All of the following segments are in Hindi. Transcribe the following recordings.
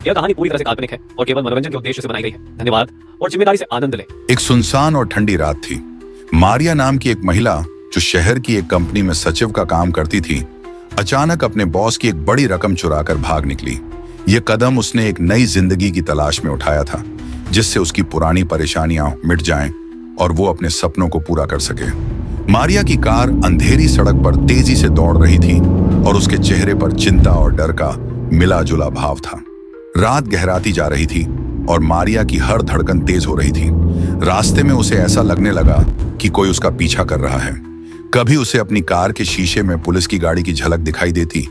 यह कहानी पूरी तरह से काल्पनिक है और केवल मनोरंजन के उद्देश्य से बनाई गई है। धन्यवाद और जिम्मेदारी से आनंद लें। एक सुनसान और ठंडी रात थी। मारिया नाम की एक महिला जो शहर की एक कंपनी में सचिव का काम करती थी, अचानक अपने बॉस की एक बड़ी रकम चुराकर भाग निकली। ये कदम उसने एक नई जिंदगी की तलाश में उठाया था, जिससे उसकी पुरानी परेशानियां मिट जाएं और वो अपने सपनों को पूरा कर सके। मारिया की कार अंधेरी सड़क पर तेजी से दौड़ रही थी और उसके चेहरे पर चिंता और डर का मिला जुला भाव था। रात गहराती जा रही थी और मारिया की हर धड़कन तेज हो रही थी। रास्ते में उसे ऐसा लगने लगा कि कोई उसका पीछा कर रहा है। कभी उसे अपनी कार के शीशे में पुलिस की गाड़ी की झलक दिखाई देती,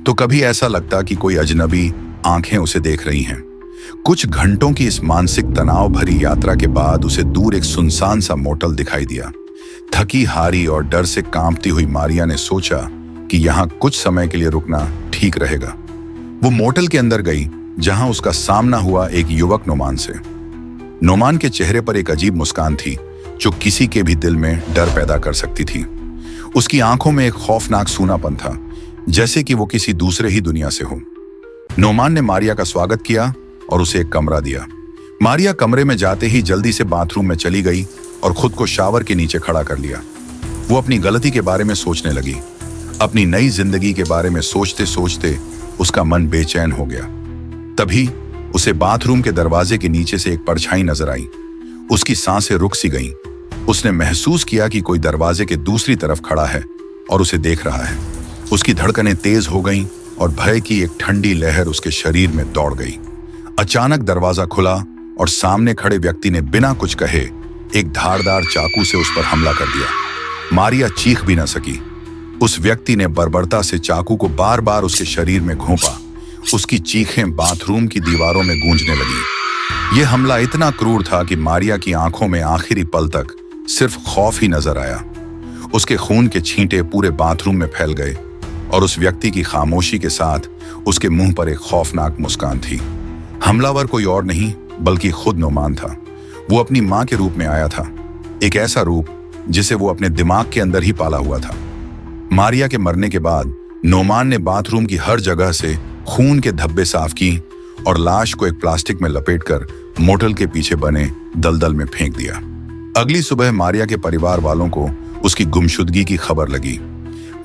तो कभी ऐसा लगता कि कोई अजनबी आंखें उसे देख रही हैं। कुछ घंटों की इस मानसिक तनाव भरी यात्रा के बाद उसे दूर एक सुनसान सा मोटल दिखाई दिया। थकी हारी और डर से कांपती हुई मारिया ने सोचा कि यहाँ कुछ समय के लिए रुकना ठीक रहेगा। वो मोटल के अंदर गई, जहां उसका सामना हुआ एक युवक नोमान से। नोमान के चेहरे पर एक अजीब मुस्कान थी जो किसी के भी दिल में डर पैदा कर सकती थी। उसकी आंखों में एक खौफनाक सूनापन था, जैसे कि वो किसी दूसरे ही दुनिया से हो। नोमान ने मारिया का स्वागत किया और उसे एक कमरा दिया। मारिया कमरे में जाते ही जल्दी से बाथरूम में चली गई और खुद को शावर के नीचे खड़ा कर लिया। वो अपनी गलती के बारे में सोचने लगी। अपनी नई जिंदगी के बारे में सोचते सोचते उसका मन बेचैन हो गया। तभी उसे बाथरूम के दरवाजे के नीचे से एक परछाई नजर आई। उसकी सांसें रुक सी गईं। उसने महसूस किया कि कोई दरवाजे के दूसरी तरफ खड़ा है और उसे देख रहा है। उसकी धड़कनें तेज हो गईं और भय की एक ठंडी लहर उसके शरीर में दौड़ गई। अचानक दरवाजा खुला और सामने खड़े व्यक्ति ने बिना कुछ कहे एक धारदार चाकू से उस पर हमला कर दिया। मारिया चीख भी न सकी। उस व्यक्ति ने बर्बरता से चाकू को बार बार उसके शरीर में घोंपा। उसकी चीखें बाथरूम की दीवारों में गूंजने लगी। यह हमला इतना क्रूर था कि मारिया की आंखों में आखिरी पल तक सिर्फ खौफ ही नजर आया। उसके खून के छींटे पूरे बाथरूम में फैल गए और उस व्यक्ति की खामोशी के साथ उसके मुंह पर एक खौफनाक मुस्कान थी। हमलावर कोई और नहीं बल्कि खुद नोमान था। वो अपनी मां के रूप में आया था, एक ऐसा रूप जिसे वो अपने दिमाग के अंदर ही पाला हुआ था। मारिया के मरने के बाद नोमान ने बाथरूम की हर जगह से खून के धब्बे साफ की और लाश को एक प्लास्टिक में लपेटकर मोटल के पीछे बने दलदल में फेंक दिया। अगली सुबह मारिया के परिवार वालों को उसकी गुमशुदगी की खबर लगी।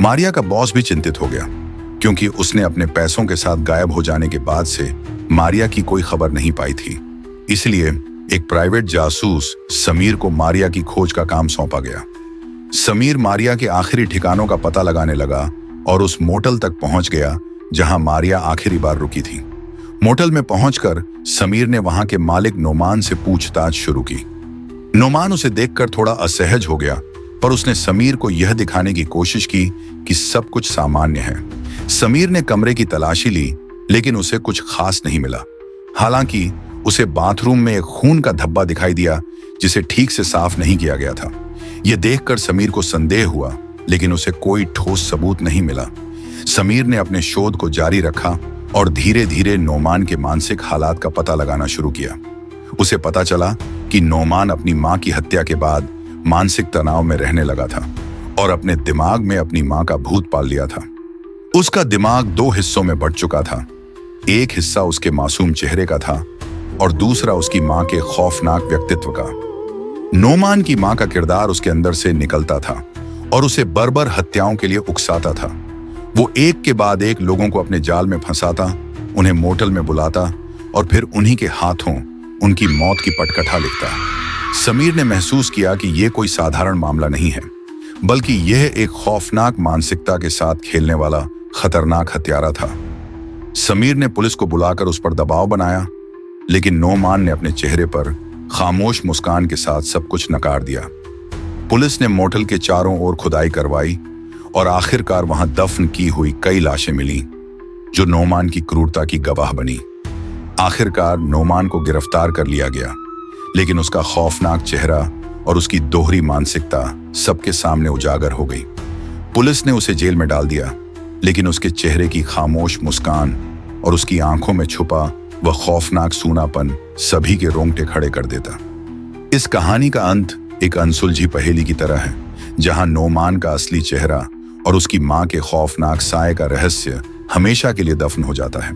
मारिया का बॉस भी चिंतित हो गया, क्योंकि उसने अपने पैसों के साथ गायब हो जाने के बाद से मारिया की कोई खबर नहीं पाई थी। इसलिए एक प्राइवेट जासूस समीर को मारिया की खोज का काम सौंपा गया। समीर मारिया के आखिरी ठिकानों का पता लगाने लगा और उस मोटल तक पहुंच गया जहां मारिया आखिरी बार रुकी थी। मोटल में पहुंचकर समीर ने वहां के मालिक नोमान से पूछताछ शुरू की। नोमान उसे देखकर थोड़ा असहज हो गया, पर उसने समीर को यह दिखाने की कोशिश की कि सब कुछ सामान्य है। समीर ने कमरे की तलाशी ली, लेकिन उसे कुछ खास नहीं मिला। हालांकि उसे बाथरूम में एक खून का धब्बा दिखाई दिया, जिसे ठीक से साफ नहीं किया गया था। यह देखकर समीर को संदेह हुआ, लेकिन उसे कोई ठोस सबूत नहीं मिला। समीर ने अपने शोध को जारी रखा और धीरे धीरे नोमान के मानसिक हालात का पता लगाना शुरू किया। उसे पता चला कि नोमान अपनी मां की हत्या के बाद मानसिक तनाव में रहने लगा था और अपने दिमाग में अपनी मां का भूत पाल लिया था। उसका दिमाग दो हिस्सों में बंट चुका था। एक हिस्सा उसके मासूम चेहरे का था और दूसरा उसकी मां के खौफनाक व्यक्तित्व का। नोमान की मां का किरदार उसके अंदर से निकलता था और उसे बर्बर हत्याओं के लिए उकसाता था। वो एक के बाद एक लोगों को अपने जाल में फंसाता, उन्हें मोटल में बुलाता और फिर उन्हीं के हाथों उनकी मौत की पटकथा लिखता। समीर ने महसूस किया कि यह कोई साधारण मामला नहीं है, बल्कि यह एक खौफनाक मानसिकता के साथ खेलने वाला खतरनाक हत्यारा था। समीर ने पुलिस को बुलाकर उस पर दबाव बनाया, लेकिन नोमान ने अपने चेहरे पर खामोश मुस्कान के साथ सब कुछ नकार दिया। पुलिस ने मोटल के चारों ओर खुदाई करवाई और आखिरकार वहां दफन की हुई कई लाशें मिली, जो नोमान की क्रूरता की गवाह बनी। आखिरकार नोमान को गिरफ्तार कर लिया गया, लेकिन उसका खौफनाक चेहरा और उसकी दोहरी मानसिकता सबके सामने उजागर हो गई। पुलिस ने उसे जेल में डाल दिया, लेकिन उसके चेहरे की खामोश मुस्कान और उसकी आंखों में छुपा वह खौफनाक सूनापन सभी के रोंगटे खड़े कर देता। इस कहानी का अंत एक अनसुलझी पहेली की तरह है, जहां नोमान का असली चेहरा और उसकी मां के खौफनाक साये का रहस्य हमेशा के लिए दफन हो जाता है।